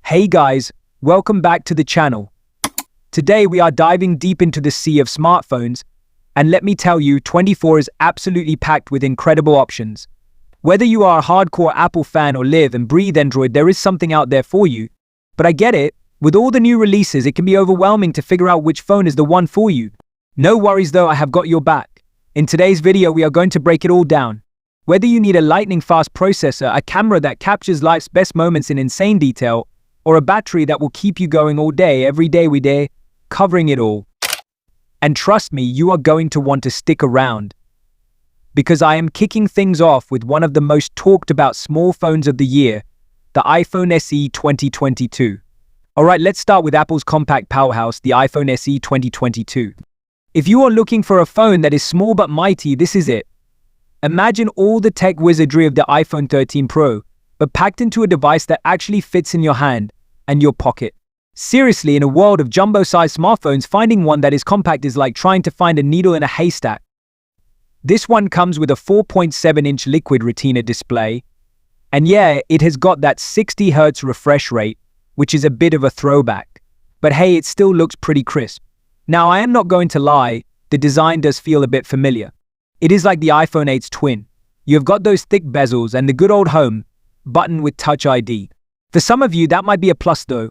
Hey guys, welcome back to the channel. Today we are diving deep into the sea of smartphones, and let me tell you, 24 is absolutely packed with incredible options. Whether you are a hardcore Apple fan or live and breathe Android, there is something out there for you. But I get it, with all the new releases, it can be overwhelming to figure out which phone is the one for you. No worries though, I have got your back. In today's video, we are going to break it all down. Whether you need a lightning-fast processor, a camera that captures life's best moments in insane detail, or a battery that will keep you going all day, every day we day, covering it all. And trust me, you are going to want to stick around, because I am kicking things off with one of the most talked about small phones of the year, the iPhone SE 2022. Alright, let's start with Apple's compact powerhouse, the iPhone SE 2022. If you are looking for a phone that is small but mighty, this is it. Imagine all the tech wizardry of the iPhone 13 Pro, but packed into a device that actually fits in your hand and your pocket. Seriously, in a world of jumbo-sized smartphones, finding one that is compact is like trying to find a needle in a haystack. This one comes with a 4.7-inch liquid retina display, and yeah, it has got that 60 Hz refresh rate, which is a bit of a throwback. But hey, it still looks pretty crisp. Now, I am not going to lie, the design does feel a bit familiar. It is like the iPhone 8's twin. You have got those thick bezels and the good old home button with Touch ID. For some of you, that might be a plus though.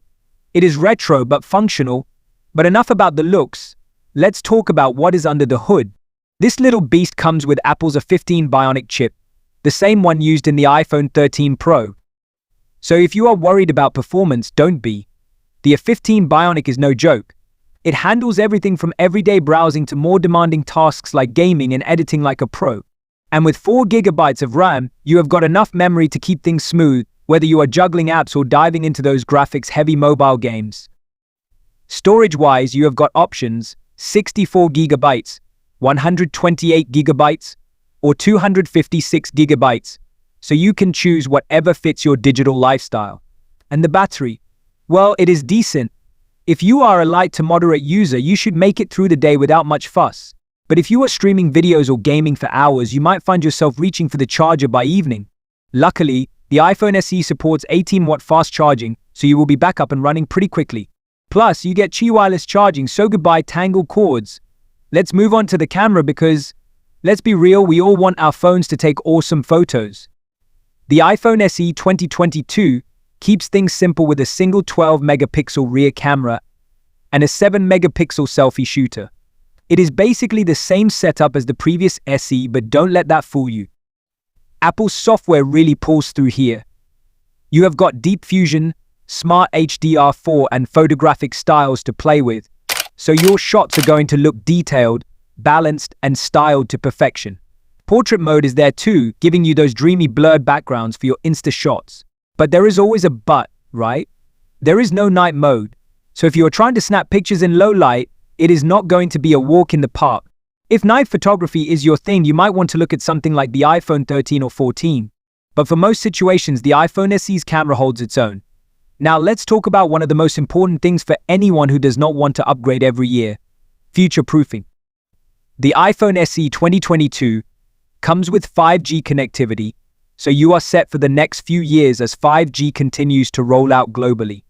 It is retro but functional. But enough about the looks. Let's talk about what is under the hood. This little beast comes with Apple's A15 Bionic chip, the same one used in the iPhone 13 Pro. So if you are worried about performance, don't be. The A15 Bionic is no joke. It handles everything from everyday browsing to more demanding tasks like gaming and editing like a pro. And with 4 GB of RAM, you have got enough memory to keep things smooth, whether you are juggling apps or diving into those graphics-heavy mobile games. Storage-wise, you have got options: 64 GB, 128 GB, or 256 GB, so you can choose whatever fits your digital lifestyle. And the battery? Well, it is decent. If you are a light to moderate user, you should make it through the day without much fuss. But if you are streaming videos or gaming for hours, you might find yourself reaching for the charger by evening. Luckily, the iPhone SE supports 18-watt fast charging, so you will be back up and running pretty quickly. Plus, you get Qi wireless charging, so goodbye tangled cords. Let's move on to the camera because, let's be real, we all want our phones to take awesome photos. The iPhone SE 2022 keeps things simple with a single 12-megapixel rear camera and a 7-megapixel selfie shooter. It is basically the same setup as the previous SE, but don't let that fool you. Apple's software really pulls through here. You have got Deep Fusion, Smart HDR4 and photographic styles to play with, so your shots are going to look detailed, balanced and styled to perfection. Portrait mode is there too, giving you those dreamy blurred backgrounds for your Insta shots. But there is always a but, right? There is no night mode, so if you are trying to snap pictures in low light, it is not going to be a walk in the park. If night photography is your thing, you might want to look at something like the iPhone 13 or 14. But for most situations, the iPhone SE's camera holds its own. Now let's talk about one of the most important things for anyone who does not want to upgrade every year: future-proofing. The iPhone SE 2022 comes with 5G connectivity, so you are set for the next few years as 5G continues to roll out globally.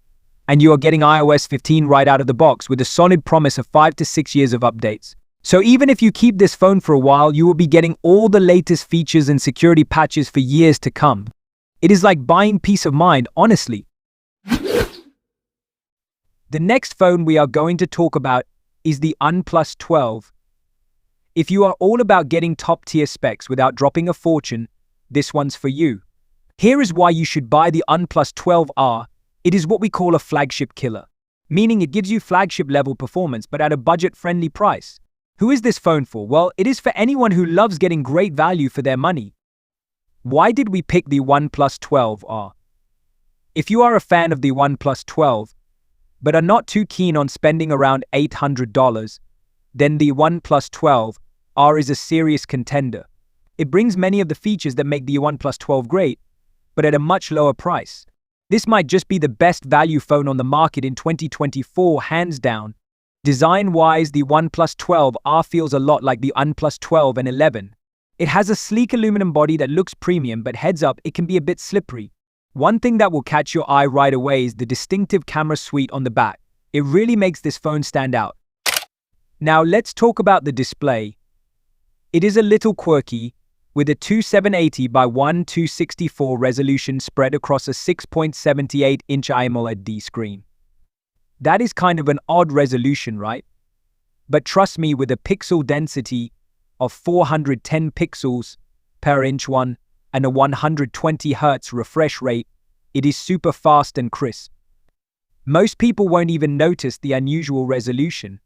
And you are getting iOS 15 right out of the box with a solid promise of 5 to 6 years of updates. So even if you keep this phone for a while, you will be getting all the latest features and security patches for years to come. It is like buying peace of mind, honestly. The next phone we are going to talk about is the OnePlus 12. If you are all about getting top-tier specs without dropping a fortune, this one's for you. Here is why you should buy the OnePlus 12R. It is what we call a flagship killer, meaning it gives you flagship-level performance but at a budget-friendly price. Who is this phone for? Well, it is for anyone who loves getting great value for their money. Why did we pick the OnePlus 12R? If you are a fan of the OnePlus 12, but are not too keen on spending around $800, then the OnePlus 12R is a serious contender. It brings many of the features that make the OnePlus 12 great, but at a much lower price. This might just be the best value phone on the market in 2024, hands down. Design-wise, the OnePlus 12R feels a lot like the OnePlus 12 and 11. It has a sleek aluminum body that looks premium, but heads up, it can be a bit slippery. One thing that will catch your eye right away is the distinctive camera suite on the back. It really makes this phone stand out. Now let's talk about the display. It is a little quirky, with a 2780 by 1264 resolution spread across a 6.78-inch AMOLED screen. That is kind of an odd resolution, right? But trust me, with a pixel density of 410 pixels per inch and a 120 Hz refresh rate, it is super fast and crisp. Most people won't even notice the unusual resolution.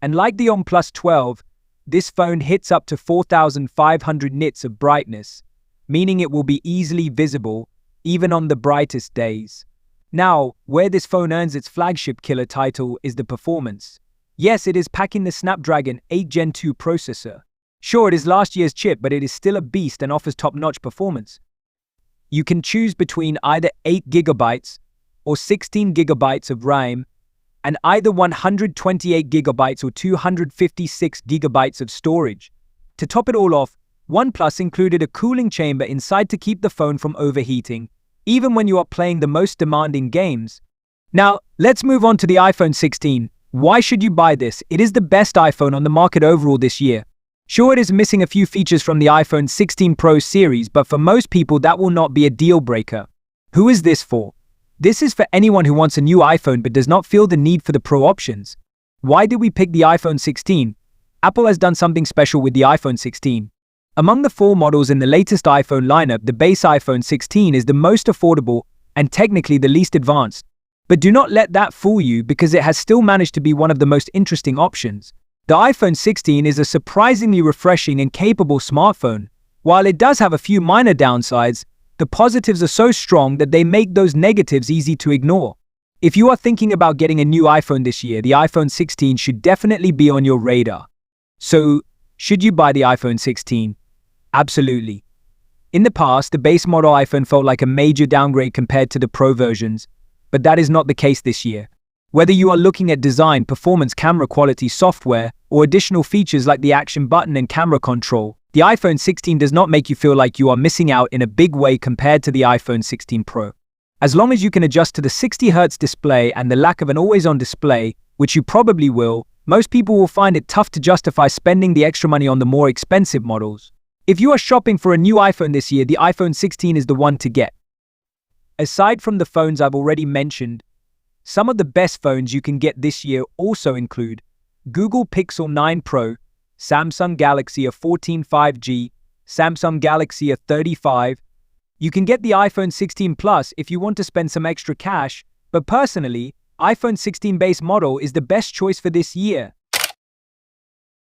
And like the OnePlus 12, this phone hits up to 4,500 nits of brightness, meaning it will be easily visible even on the brightest days. Now, where this phone earns its flagship killer title is the performance. Yes, it is packing the Snapdragon 8 Gen 2 processor. Sure, it is last year's chip, but it is still a beast and offers top-notch performance. You can choose between either 8GB or 16GB of RAM, and either 128GB or 256GB of storage. To top it all off, OnePlus included a cooling chamber inside to keep the phone from overheating, even when you are playing the most demanding games. Now, let's move on to the iPhone 16. Why should you buy this? It is the best iPhone on the market overall this year. Sure, it is missing a few features from the iPhone 16 Pro series, but for most people that will not be a deal breaker. Who is this for? This is for anyone who wants a new iPhone but does not feel the need for the Pro options. Why did we pick the iPhone 16? Apple has done something special with the iPhone 16. Among the 4 models in the latest iPhone lineup, the base iPhone 16 is the most affordable and technically the least advanced. But do not let that fool you, because it has still managed to be one of the most interesting options. The iPhone 16 is a surprisingly refreshing and capable smartphone. While it does have a few minor downsides, the positives are so strong that they make those negatives easy to ignore. If you are thinking about getting a new iPhone this year, the iPhone 16 should definitely be on your radar. So, should you buy the iPhone 16? Absolutely. In the past, the base model iPhone felt like a major downgrade compared to the Pro versions, but that is not the case this year. Whether you are looking at design, performance, camera quality, software, or additional features like the action button and camera control, the iPhone 16 does not make you feel like you are missing out in a big way compared to the iPhone 16 Pro. As long as you can adjust to the 60Hz display and the lack of an always-on display, which you probably will, most people will find it tough to justify spending the extra money on the more expensive models. If you are shopping for a new iPhone this year, the iPhone 16 is the one to get. Aside from the phones I've already mentioned, some of the best phones you can get this year also include Google Pixel 9 Pro, Samsung Galaxy A14 5G, Samsung Galaxy A35. You can get the iPhone 16 Plus if you want to spend some extra cash, but personally, iPhone 16 base model is the best choice for this year.